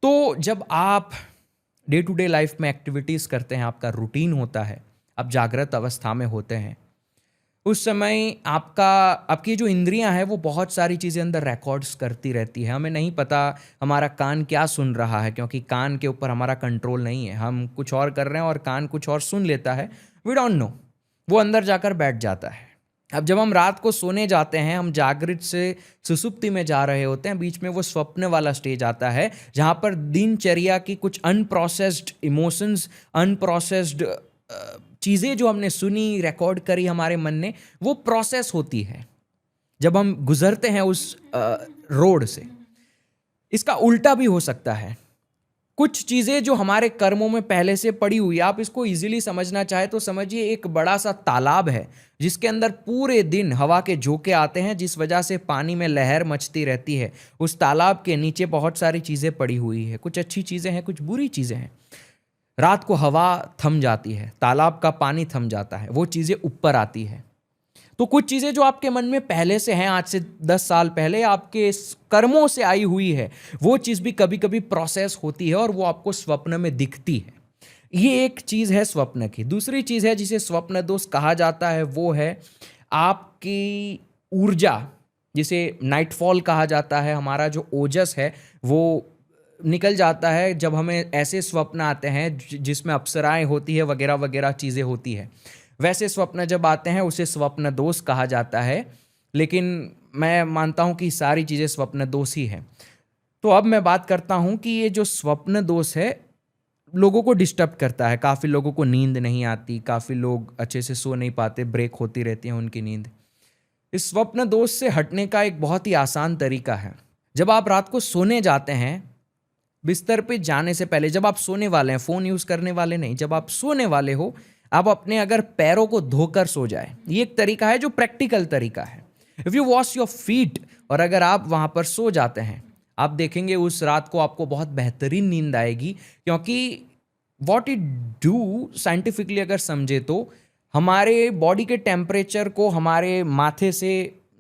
तो जब आप डे टू डे लाइफ में एक्टिविटीज़ करते हैं, आपका रूटीन होता है, आप जागृत अवस्था में होते हैं, उस समय आपकी जो इंद्रियां हैं वो बहुत सारी चीज़ें अंदर रिकॉर्ड्स करती रहती है। हमें नहीं पता हमारा कान क्या सुन रहा है, क्योंकि कान के ऊपर हमारा कंट्रोल नहीं है। हम कुछ और कर रहे हैं और कान कुछ और सुन लेता है। वी डोंट नो, वो अंदर जाकर बैठ जाता है। अब जब हम रात को सोने जाते हैं, हम जागृत से सुसुप्ति में जा रहे होते हैं, बीच में वो स्वप्न वाला स्टेज आता है जहाँ पर दिनचर्या की कुछ अनप्रोसेस्ड इमोशंस, अनप्रोसेस्ड चीज़ें जो हमने सुनी, रिकॉर्ड करी हमारे मन ने, वो प्रोसेस होती है जब हम गुजरते हैं उस रोड से। इसका उल्टा भी हो सकता है। कुछ चीज़ें जो हमारे कर्मों में पहले से पड़ी हुई, आप इसको इजीली समझना चाहे तो समझिए एक बड़ा सा तालाब है जिसके अंदर पूरे दिन हवा के झोंके आते हैं, जिस वजह से पानी में लहर मचती रहती है। उस तालाब के नीचे बहुत सारी चीज़ें पड़ी हुई है, कुछ अच्छी चीज़ें हैं, कुछ बुरी चीज़ें हैं। रात को हवा थम जाती है, तालाब का पानी थम जाता है, वो चीज़ें ऊपर आती है। तो कुछ चीज़ें जो आपके मन में पहले से हैं, आज से 10 साल पहले आपके कर्मों से आई हुई है, वो चीज़ भी कभी कभी प्रोसेस होती है और वो आपको स्वप्न में दिखती है। ये एक चीज़ है स्वप्न की। दूसरी चीज़ है जिसे स्वप्न दोष कहा जाता है, वो है आपकी ऊर्जा, जिसे नाइटफॉल कहा जाता है। हमारा जो ओजस है वो निकल जाता है जब हमें ऐसे स्वप्न आते हैं जिसमें अप्सराएं होती है, वगैरह वगैरह चीज़ें होती है। वैसे स्वप्न जब आते हैं उसे स्वप्न दोष कहा जाता है, लेकिन मैं मानता हूं कि सारी चीज़ें स्वप्न दोष ही है। तो अब मैं बात करता हूं कि ये जो स्वप्न दोष है लोगों को डिस्टर्ब करता है। काफ़ी लोगों को नींद नहीं आती, काफ़ी लोग अच्छे से सो नहीं पाते, ब्रेक होती रहती है उनकी नींद। इस स्वप्न दोष से हटने का एक बहुत ही आसान तरीका है। जब आप रात को सोने जाते हैं, बिस्तर पे जाने से पहले, जब आप सोने वाले हैं, फ़ोन यूज़ करने वाले नहीं, जब आप सोने वाले हो, आप अपने अगर पैरों को धोकर सो जाए। ये एक तरीका है जो प्रैक्टिकल तरीका है। If you wash your feet, और अगर आप वहाँ पर सो जाते हैं, आप देखेंगे उस रात को आपको बहुत बेहतरीन नींद आएगी। क्योंकि वॉट इट डू साइंटिफिकली अगर समझे तो हमारे बॉडी के टेम्परेचर को हमारे माथे से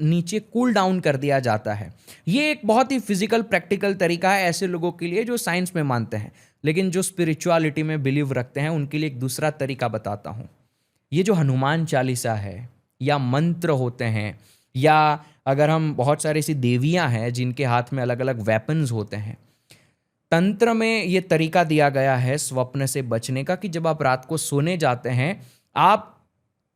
नीचे कूल डाउन कर दिया जाता है। ये एक बहुत ही फिजिकल प्रैक्टिकल तरीका है ऐसे लोगों के लिए जो साइंस में मानते हैं, लेकिन जो स्पिरिचुअलिटी में बिलीव रखते हैं उनके लिए एक दूसरा तरीका बताता हूँ। ये जो हनुमान चालीसा है, या मंत्र होते हैं, या अगर हम बहुत सारी ऐसी देवियाँ हैं जिनके हाथ में अलग अलग वेपन्स होते हैं, तंत्र में ये तरीका दिया गया है स्वप्न से बचने का कि जब आप रात को सोने जाते हैं, आप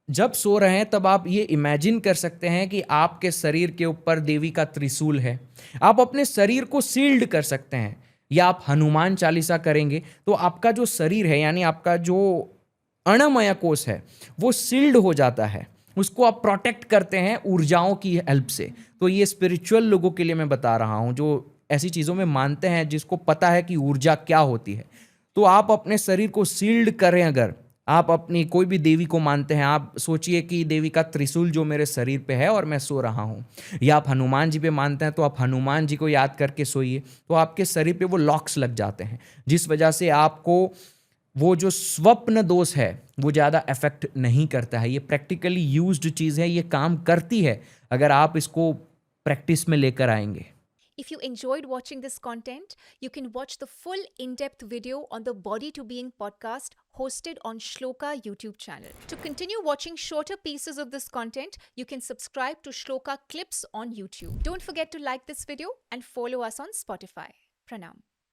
जब सो रहे हैं तब आप ये इमेजिन कर सकते हैं कि आपके शरीर के ऊपर देवी का त्रिशूल है। आप अपने शरीर को सील्ड कर सकते हैं, या आप हनुमान चालीसा करेंगे तो आपका जो शरीर है, यानी आपका जो अणमय कोश है, वो सील्ड हो जाता है। उसको आप प्रोटेक्ट करते हैं ऊर्जाओं की हेल्प से। तो ये स्पिरिचुअल लोगों के लिए मैं बता रहा हूँ जो ऐसी चीज़ों में मानते हैं, जिसको पता है कि ऊर्जा क्या होती है। तो आप अपने शरीर को सील्ड करें। अगर आप अपनी कोई भी देवी को मानते हैं, आप सोचिए कि देवी का त्रिशूल जो मेरे शरीर पे है और मैं सो रहा हूँ। या आप हनुमान जी पे मानते हैं तो आप हनुमान जी को याद करके सोइए, तो आपके शरीर पे वो लॉक्स लग जाते हैं, जिस वजह से आपको वो जो स्वप्न दोष है वो ज़्यादा अफेक्ट नहीं करता है। ये प्रैक्टिकली यूज्ड चीज़ है, ये काम करती है अगर आप इसको प्रैक्टिस में लेकर आएंगे। If you enjoyed watching this content, you can watch the full in-depth video on the Body to Being podcast hosted on Shloka YouTube channel. To continue watching shorter pieces of this content, you can subscribe to Shloka Clips on YouTube. Don't forget to like this video and follow us on Spotify. Pranam.